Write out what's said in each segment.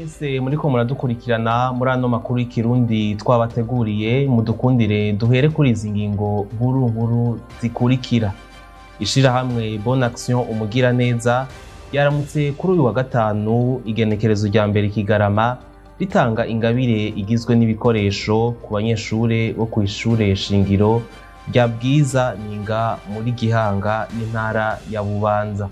mwese muriko muradukurikirana muri ano makuru y'ikirundi twabateguriye, mudukundire duhere kuri izi ngingo nkuru zikurikira. Ishirahamwe Bonne Action umugira neza yaramutse kuri uyu wa gatanu igenekerezo rya mbere Kigarama ritanga ingabire igizwe n'ibikoresho ku banyeshure bo kw'ishure shingiro rya Bwiza Ninga muri Gihanga n'intara ya Bubanza.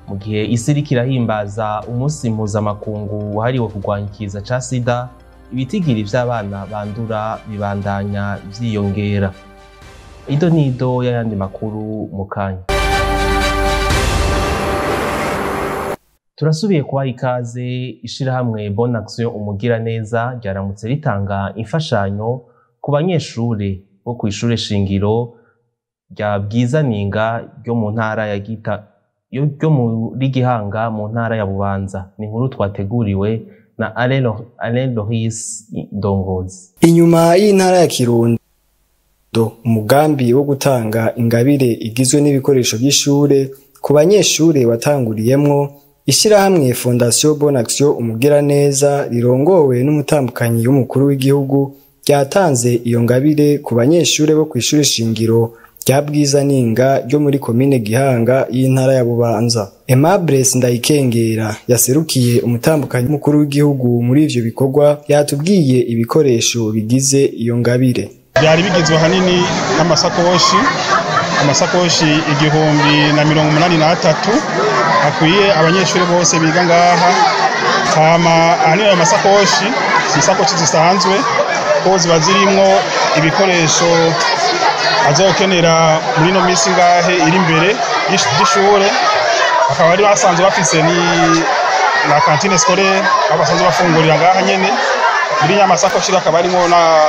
Mu gihe isi iriko irahimbaza umunsi mpuzamakungu wahariwe kurwanya ikiza ca sida, ibitigiri vy'abana bandura bibandanya vyiyongera. Ido nido y'ayandi makuru mu kanya. Turasubiye kubaha ikaze. Ishirahamwe Bonne Action umugira neza ryaramutse ritanga imfashanyo ku banyeshure bo kw'ishure shingiro rya Bwiza Ninga ryo mu ntara ya ryo muri Gihanga mu ntara ya Bubanza. Ni inkuru twateguriwe na Alain Loris Ndongozi. Inyuma y'intara ya Kirundo, umugambi wo gutanga ingabire igizwe n'ibikoresho by'ishure ku banyeshure watanguriyemwo ishirahamwe Fondation Bonne Action umugira neza rirongowe n'umutambukanyi w'umukuru w'igihugu ryatanze iyo ngabire ku banyeshure bo kw'ishure shingiro rya Bwiza Ninga ryo muri komine Gihanga y'intara ya Bubanza. Aimable Ndayikengera yaserukiye umutambukanyi mukuru w'igihugu muri ivyo bikorwa yatubwiye ibikoresho bigize iyo ngabire. Byari bigizwe hanini n'amasakoshi 183 akwiye abanyeshuri bose biga ngaha. Hama ahanini ayo masakoshi si isakoshi zisanzwe ko ziba zirimwo ibikoresho azokenera muri no misi ngahe iri imbere y'ishure. Akaba ari basanzwe bafise ni la cantine scolaire abasanzwe bafungurira ngaha nyene. Muri nyamasakoshi akaba arimo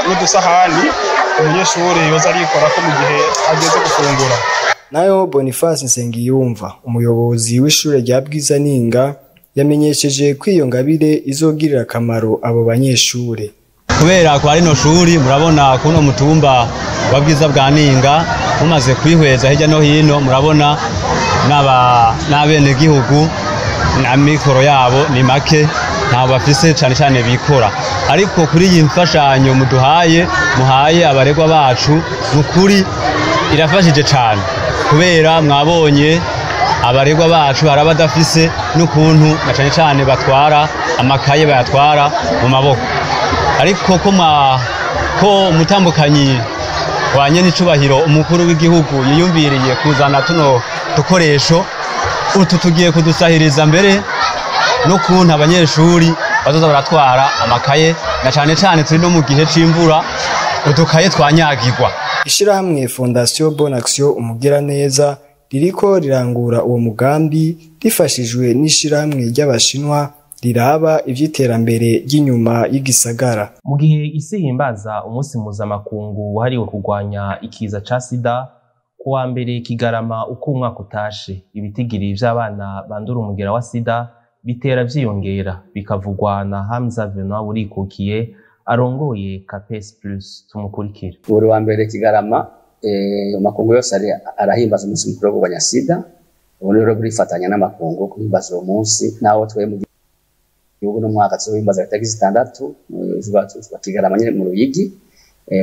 n'udusahani umunyeshure yoza arikora ko mu gihe ageze gufungura. Nayo Boniface Nsengiyumva umuyobozi w'ishure rya Bwiza Ninga yamenyesheje ko iyo ngabire izogirira akamaro abo banyeshure. Kubera kwa rino shuri murabona kuno mutumba wa Bwiza bwa Ninga mumaze kwihweza hirya no hino, murabona n'abene gihugu na mikoro yabo ni make, ntabwo bafise cyane bikora. Ariko kuri iyi mfashanyo muhaye abaregwa bacu mukuri irafashije cyane, kubera mwabonye abaregwa bacu barabadafise n'ukuntu na cyane batwara amakaye bayatwara mu maboko. Ariko ko mutambukanyi wanye n'icubahiro umukuru w'igihugu yiyumviriye kuzana tuno dukoresho, utu tugiye kudusahiriza mbere n'ukuntu abanyeshuri bazoza baratwara amakaye na cyane turi no mu gihe c'imvura udukaye twanyagirwa. Ishirahamwe Fondation Bonne Action umugira neza ririko rirangura uwo mugambi rifashijwe n'ishirahamwe ry'Abashinwa riraba ivy'iterambere ry'inyuma y'igisagara. Mu gihe isi himbaza umunsi mpuzamakungu wahariwe kurwanya ikiza ca sida, kuwa mbere Kigarama uko umwaka utashe, ibitigiri vy'abana bandura umugera wa sida bitera vyiyongera, bikavugwa na Hamza Venant Burikukiye arongoye Capes Plus. Tumukurikire. Uri wa mbere Kigarama amakungu yose arahimbaza umunsi mukuru wo kurwanya sida. Ubu rero burifatanya n'amakungu kuhimbaza uwo munsi, naho twe mu gihugu no mwaka tsohimbaza tariki 6 Kigarama nyene mu Ruyigi.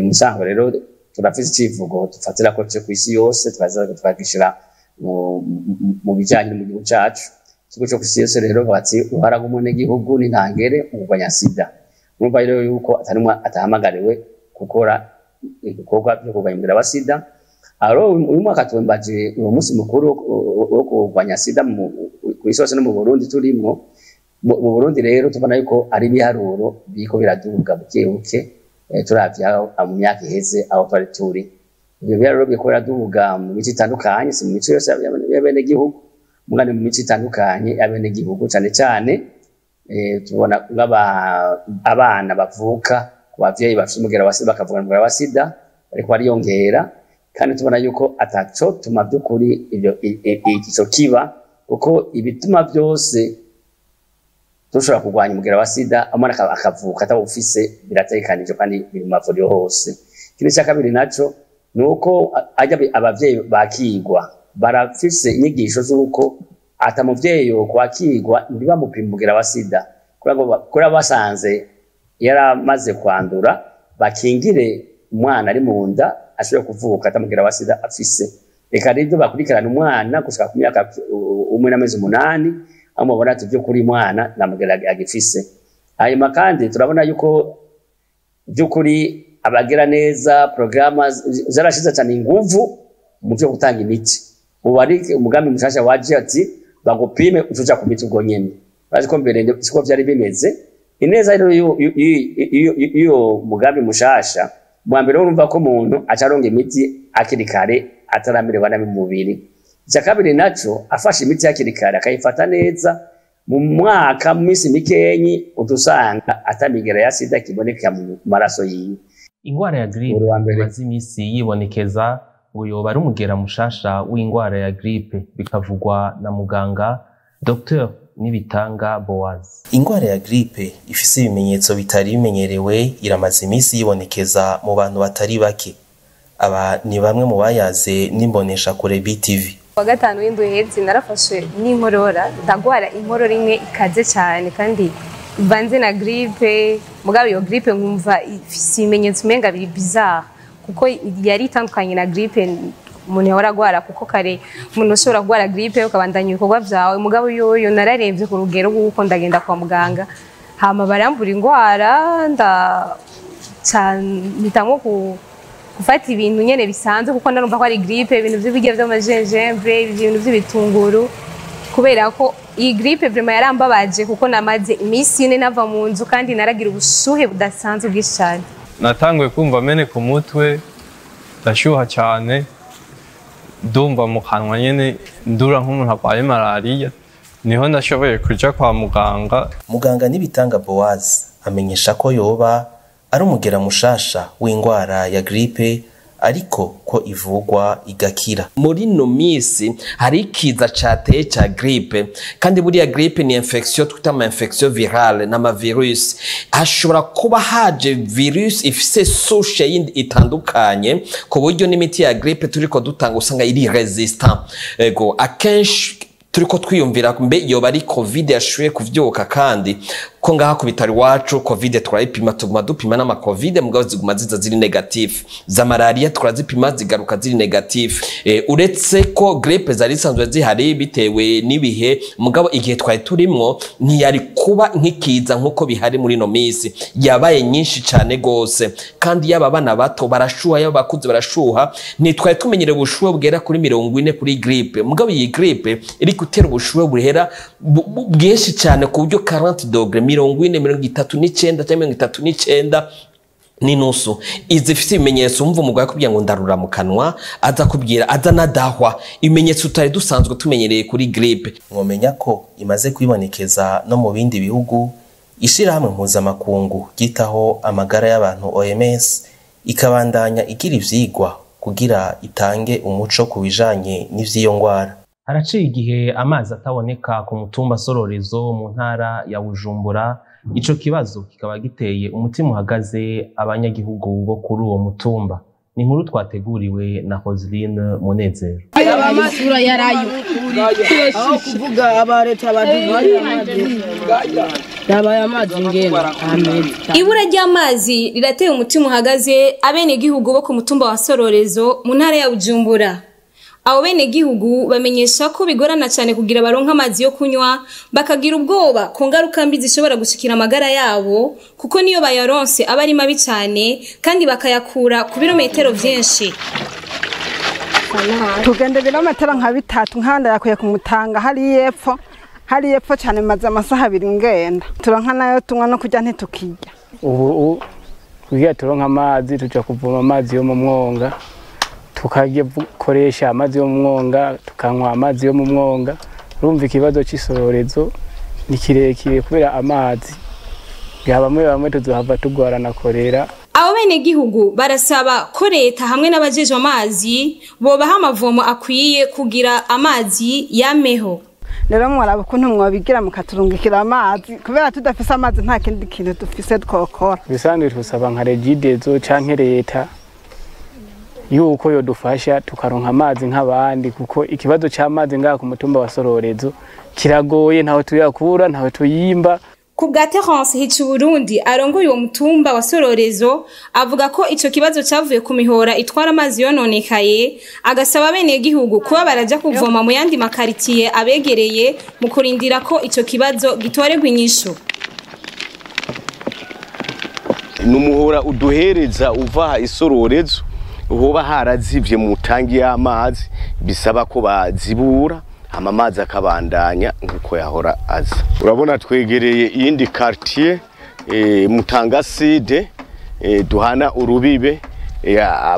Musango rero turafise icivugo dufatira ko cyo kwisi yose twagishira mu bijanye mu gihugu cacu. Ikigo cyo kwisi yose rero bati uharaga umune gihugu n'intangere mu kurwanya sida. Numva rero yuko atahamagariwe gukora ibikorwa byo kurwanya umugera wa sida. Aro uyu mwaka twembaje uwo munsi mukuru wo kurwanya sida ku isi yose no mu Burundi turimwo. Mu Burundi rero tubona yuko ari biharuro biko biraduga buke turavya mu myaka iheze aho twari turi. Ibyo biharuro biko biraduga mu mico itandukanye, si mu mico yose y'abene gihugu, mugane mu mico itandukanye y'abene gihugu cyane tubona abana bavuka ku bavyeyi bafite umugera wa sida bakavuga umugera wa sida ariko bariyongera, kandi tubona yuko ataco tuma by'ukuri ico kiba, kuko ibituma byose dushobora kurwanya umugera wa sida amana akavuka atawufise biratekanije kandi biri mu mavuriro hose. Kindi cya kabiri naco nuko ajya abavyeyi bakigwa barafise inyigisho z'uko ata muvyeyi kwakigwa ntibamupima umugera wa sida, kuri basanze yaramaze kwandura bakingire umwana ari mu nda ashobora kuvuka atamugira wa sida afise. Reka rero bakurikirana umwana gushika ku myaka 1 n'amezi 8 aho mubona ati byo kuri mwana namugira agifise. Hanyuma kandi turabona yuko byukuri abagira neza programa zarashize cyane inguvu mu byo gutanga imiti. Ubu ari umugambi mushasha waje ati bagupime utuja ku miti ubwo nyene. Bazi ko mbere siko byari bimeze. Ineza rero iyo mugambi mushasha mwambere urumva ko umuntu acaronga imiti akirikare ataramirwa nabi mu mubiri. Cyakabiri naco afashe imiti akirikare akayifata neza mu mwaka mu minsi mikenyi udusanga atamigera ya sida kiboneka mu maraso yiwe. Ingwara ya gripe imaze imisi yibonekeza ngo yoba ari umugera mushasha w'ingwara ya gripe bikavugwa na muganga Dr. Nibitanga Boaz. Ingwara ya gripe ifise ibimenyetso bitari bimenyerewe iramaze imisi yibonekeza mu bantu batari bake. Aba ni bamwe mu bayaze n'imbonesha kure BTV. Wa gatanu w'indwi hezi narafashe n'inkorora, ndagwara inkorora imwe ikaze cyane kandi ivanze na gripe. Mugabe iyo gripe nkumva ifise ibimenyetso umenga biri bizarre kuko yari itandukanye na gripe umuntu yahora agwara, kuko kare umuntu ushobora kugwara gripe ukabandanya ibikorwa vyawe. Mugabo yoyo nararemvye ku rugero rw'uko ndagenda kwa muganga hama barambura ingwara nitamwo gufata ibintu nyene bisanzwe kuko narumva ko ari gripe, ibintu vy'ibiryo vy'amajenjembre, ibintu vy'ibitunguru, kubera ko iyi gripe vraiment yarambabaje kuko namaze imisi ine nava mu nzu kandi naragira ubushuhe budasanzwe bwinshi cyane. Natanguye kumva mene ku mutwe ndashuha cyane, ndumva mu kanwa nyene ndura nk'umuntu arwaye malaria, niho ndashoboye kuja kwa muganga. Muganga Nibitanga Boaz amenyesha ko yoba ari umugera mushasha w'ingwara ya gripe ariko ko ivugwa igakira. Muri no misi hari ikiza cateye ca gripe, kandi buriya gripe ni infection twita ama infection virale n'ama virus. Hashobora kuba haje virus ifise sushe yindi itandukanye ku buryo n'imiti ya gripe turiko dutanga usanga iri resistant. Ego akenshi turiko twiyumvira mbe yoba ari covid yashuye kuvyuka, kandi ko ngaha ku bitari wacu covid turayipima, tuguma dupima n'ama covid mugabo ziguma ziza ziri negative, za malaria turazipima zigaruka ziri negative. Uretse ko gripe zari sanzwe zihari bitewe nibihe, mugabo igihe twari turimwo ntiyari kuba nkikiza nkuko bihari muri no misi, yabaye nyinshi cyane gose, kandi yaba bana bato barashuha yaba bakuze barashuha. Nitwaye tumenyere ubushuhe bwera kuri 40 kuri gripe, mugabo iyi gripe iri gutera ubushuhe buhera bwinshi cyane ku buryo 40 degrees 39 n'inusu. Izifite ibimenyetso umva umugwayi kubwira ngo ndarura mu kanwa, aza kubwira aza nadahwa, ibimenyetso tutari dusanzwe tumenyereye kuri gripe. Mwomenya ko imaze kwibonekeza no mu bindi bihugu. Ishirahamwe mpuzamakungu ryitaho amagara y'abantu OMS ikabandanya igira ivyigwa kugira itange umuco ku bijanye n'ivy'iyo ngwara. Haraciye igihe amazi ataboneka ku mutumba Sororezo mu ntara ya Bujumbura. Ico kibazo kikaba giteye umutima uhagaze abanyagihugu bo kuri uwo mutumba. Ni inkuru twateguriwe na Roseline Munezero. Amasura yarayo aho kuvuga abareta ibura ry'amazi rirateye umutima uhagaze abenegihugu bo ku mutumba wa Sororezo mu ntara ya Bujumbura. Abo benegihugu bamenyesha ko bigorana cyane kugira baronka amazi yo kunywa, bakagira ubwoba ku ngaruka mbi zishobora gushikira amagara yabo kuko niyo bayaronse aba ari mabi cyane kandi bakayakura ku birometero vyinshi. Tugende birometero nka 3 nkanda yakuye kumutanga hari yepfo cyane maze amasaha 2 ngenda. Turonka nayo tunywa no kujya ntitukijya. Ubu kugira turonka amazi tuja kuvoma amazi yo mu mwonga, tukakoresha amazi yo mu mwonga, tukanywa amazi yo mu mwonga. Urumva ikibazo cy'Isororezo ni kirekire kubera amazi. Bamwe tuzohava tugwarana korera. Abo benegihugu barasaba ko leta hamwe n'abajejwe amazi bobaha amavomo akwiye kugira amazi yameho. Rero mwaraba ukuntu mwabigira mukaturungikira amazi, kubera tudafise amazi nta kindi kintu dufise twokora. Bisanzwe tusaba nka Regidezo canke leta yuko yodufasha tukaronka amazi nk'abandi, kuko ikibazo cy'amazi ngaha ku mutumba wa Sororezo kiragoye, ntaho tuyakura ntaho tuyimba. Ku bwa Terence Hicuburundi arongoye uwo mutumba wa Sororezo avuga ko ico kibazo cavuye ku mihora itwara amazi yononekaye, agasaba bene gihugu kuba baraja kuvoma mu yandi makaritiye abegereye mu kurindira ko ico kibazo gitorerwa inyishu. Numuhora uduhereza uva Isororezo hoba harazivye mu tangi y'amazi bisaba ko bazibura amazi akabandanya nkuko yahora aza. Urabona twegereye iyindi quartier Mutangaside duhana urubibe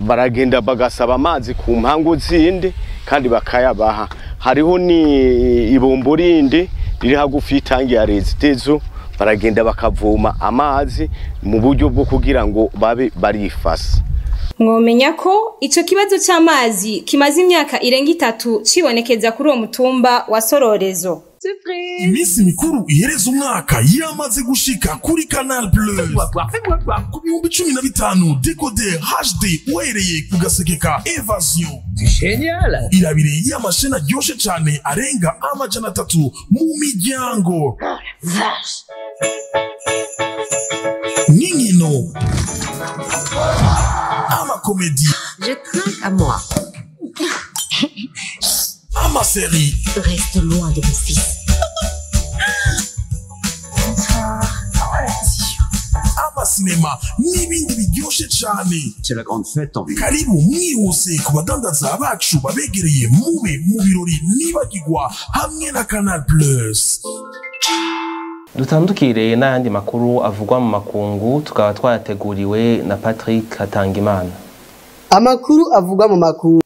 baragenda bagasaba amazi ku mpango zindi kandi bakayabaha. Hariho ni ibombo rindi riri hagufi itangi ya Rezidezo baragenda bakavoma amazi mu buryo bwo kugira ngo babe barifasa. Mwomenya ko ico kibazo c'amazi kimaze imyaka irenga 3 cibonekeza kuri uwo mutumba wa Sororezo. Imisi mikuru ihereza umwaka yamaze gushika kuri Canal Plus. Ku bihumbi 15 decoder HD uhereye ku gaseke ka Evasion. Genial! Irabire y'amasheni aryoshe cyane arenga 300 mu miryango. Ningino. Amacomédie. Je trinque à moi. Ama série. Reste loin de mon fils. Ama cinéma. N'ibindi biryoshe cyane. C'est la grande fête en ville. Karibu mwihuse ku badandaza bacu babegereye mube mu birori nibagirwa hamwe na Canal Plus. Dutandukire n'ayandi makuru avugwa mu makungu tukaba twayateguriwe na Patrick Hatangimana. Amakuru avugwa mu makungu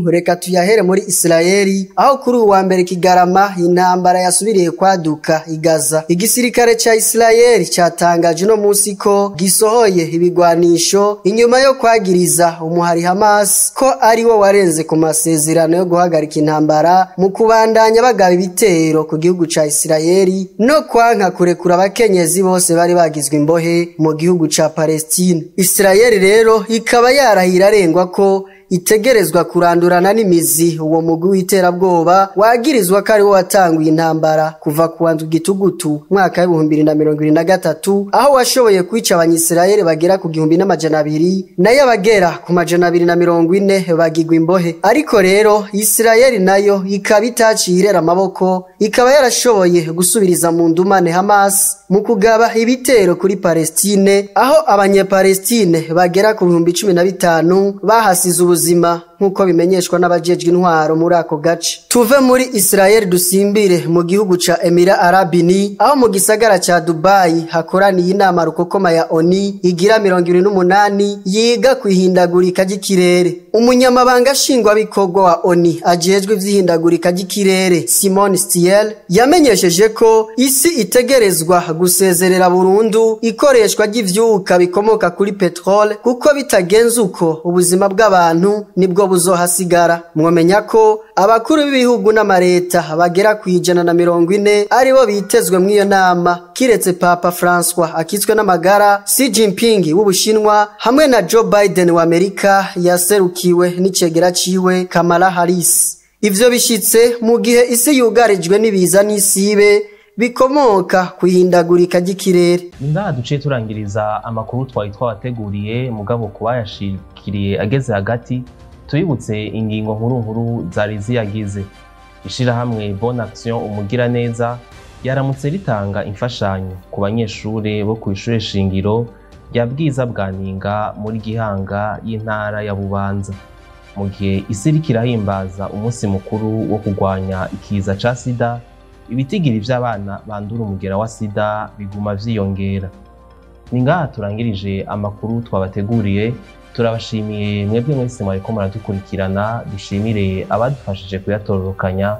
reka tuyahere muri Israeli aho kuri uwa mbere Kigarama intambara yasubiriye kwaduka igaza. Igisirikare ca Israeli cyatangaje no munsi ko gisohoye ibigwanisho inyuma yo kwagiriza umuhari Hamas ko ari wo warenze ku masezerano yo guhagarika intambara mu kubandanya bagaba ibitero ku gihugu ca Israeli no kwanka kurekura abakenyezi bose bari bagizwe imbohe mu gihugu ca Palestine. Israeli rero ikaba yarahira arengwa ko itegerezwa kurandurana n'imizi uwo mugwi w'iterabwoba wagirizwa ko ari wo watanguye intambara kuva ku wanzu gitugutu mwaka wa 2023 aho washoboye kwica abanyisirayeli bagera ku 1200 nayo abagera ku 240 bagigwa imbohe. Ariko rero Isirayeli nayo ikaba itacirera amaboko ikaba yarashoboye gusubiriza mu ndumane Hamas mu kugaba ibitero kuri Palestine aho abanyepalestine bagera ku 15,000 bahasize ubuzima nkuko bimenyeshwa n'abajejwe intwaro muri ako gace. Tuve muri Israel dusimbire mu gihugu ca Emira Arabini aho mu gisagara ca Dubai hakoraniye inama rukokoma ya ONU igira 28 yiga kwihindagurika ry'ikirere. Umunyamabanga shingwa bikorwa wa ONU ajejwe ivyihindagurika ry'ikirere Simon Stiel yamenyesheje ko isi itegerezwa gusezerera burundu ikoreshwa ry'ivyuka bikomoka kuri petrole kuko bitagenze uko ubuzima bw'abantu nibwo buzohasigara. Mwomenya ko abakuru b'ibihugu n'amareta bagera ku 140 aribo bitezwe mu iyo nama kiretse Papa François akitswe n'amagara, Xi Jinping w'Ubushinwa hamwe na Joe Biden wa Amerika yaserukiwe n'icegera ciwe Kamala Harris. Ivyo bishitse mu gihe isi yugarijwe n'ibiza n'isibe bikomoka kwihindagurika ry'ikirere. Ngaha duciye turangiriza amakuru twabateguriye mugabo kubayashikiriye ageze hagati tuyibutse ingingo nkuru zari ziyagize. Ishirahamwe Bonne Action umugira neza yaramutse ritanga imfashanyo ku banyeshure bo ku ishure shingiro rya Bwiza bwa Ninga muri Gihanga y'intara ya Bubanza mu gihe isi irahimbaza umunsi mukuru wo kurwanya ikiza ca sida. Ibitigiri vy'abana bandura umugera wa sida biguma vyiyongera. Ningaha turangirije amakuru twabateguriye. Turabashimiye mwebwe mwese mwariko muradukurikirana, dushimire abadufashije kuyatororokanya.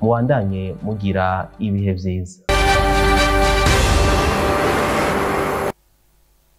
Muwandanye mugira ibihe vyiza.